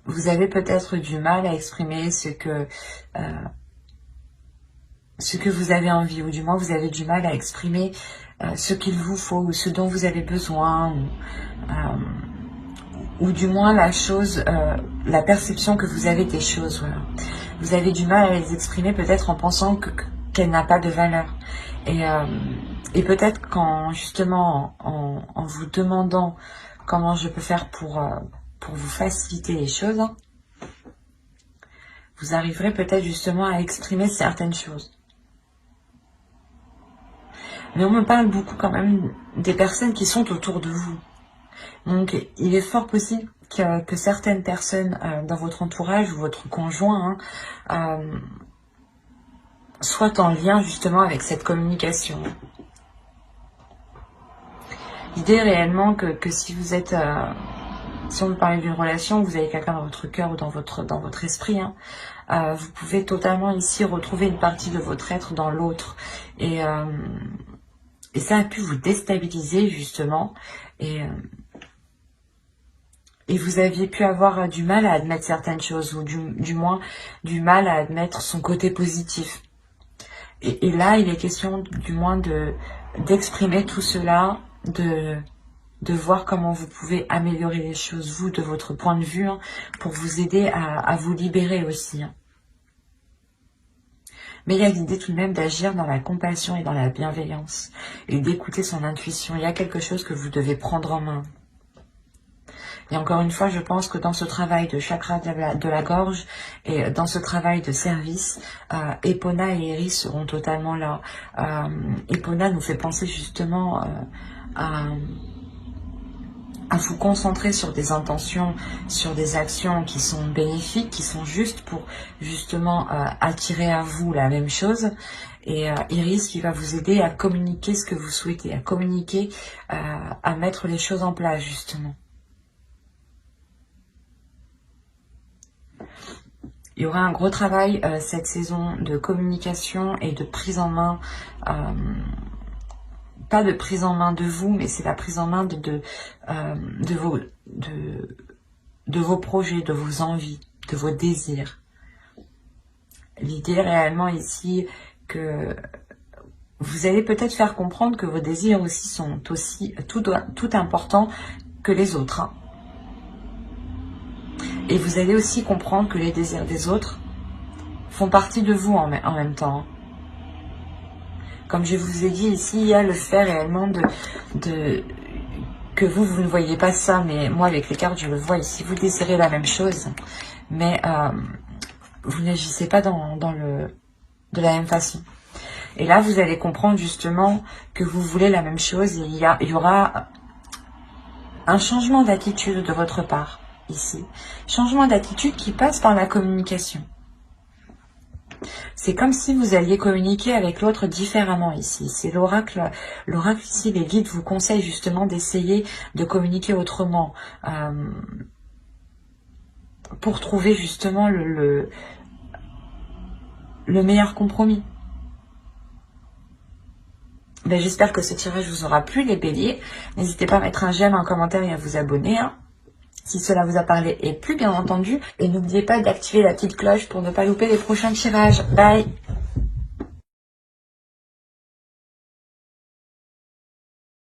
Vous avez peut-être du mal à exprimer ce que vous avez envie, ou du moins vous avez du mal à exprimer ce qu'il vous faut, ou ce dont vous avez besoin, ou du moins la perception que vous avez des choses. Voilà. Vous avez du mal à les exprimer peut-être en pensant qu'elle n'a pas de valeur. Et peut-être qu'en justement en vous demandant comment je peux faire pour vous faciliter les choses, hein, vous arriverez peut-être justement à exprimer certaines choses. Mais on me parle beaucoup quand même des personnes qui sont autour de vous. Donc il est fort possible que certaines personnes dans votre entourage ou votre conjoint soient en lien justement avec cette communication. L'idée réellement que si vous êtes... si on veut parler d'une relation, vous avez quelqu'un dans votre cœur ou dans votre esprit, hein, vous pouvez totalement ici retrouver une partie de votre être dans l'autre. Et ça a pu vous déstabiliser justement. Et vous aviez pu avoir du mal à admettre certaines choses, ou du moins du mal à admettre son côté positif. Et là, il est question du moins d'exprimer tout cela, de voir comment vous pouvez améliorer les choses, vous, de votre point de vue, hein, pour vous aider à vous libérer aussi. Hein. Mais il y a l'idée tout de même d'agir dans la compassion et dans la bienveillance, et d'écouter son intuition. Il y a quelque chose que vous devez prendre en main. Et encore une fois, je pense que dans ce travail de chakra de la gorge et dans ce travail de service, Epona et Iris seront totalement là. Epona nous fait penser justement à vous concentrer sur des intentions, sur des actions qui sont bénéfiques, qui sont justes pour justement attirer à vous la même chose. Et Iris qui va vous aider à communiquer ce que vous souhaitez, à communiquer, à mettre les choses en place justement. Il y aura un gros travail cette saison de communication et de prise en main, pas de prise en main de vous, mais c'est la prise en main de vos projets, de vos envies, de vos désirs. L'idée réellement ici que vous allez peut-être faire comprendre que vos désirs aussi sont aussi tout importants que les autres. Hein. Et vous allez aussi comprendre que les désirs des autres font partie de vous en même temps. Comme je vous ai dit ici, il y a le fait réellement que vous ne voyez pas ça, mais moi avec les cartes je le vois ici. Vous désirez la même chose, mais vous n'agissez pas de la même façon. Et là, vous allez comprendre justement que vous voulez la même chose et il y aura un changement d'attitude de votre part, ici. Changement d'attitude qui passe par la communication. C'est comme si vous alliez communiquer avec l'autre différemment ici. C'est l'oracle. L'oracle ici, les guides vous conseillent justement d'essayer de communiquer autrement. Pour trouver justement le meilleur compromis. Ben, j'espère que ce tirage vous aura plu, les béliers. N'hésitez pas à mettre un j'aime, un commentaire et à vous abonner, hein, si cela vous a parlé et plu, bien entendu. Et n'oubliez pas d'activer la petite cloche pour ne pas louper les prochains tirages. Bye!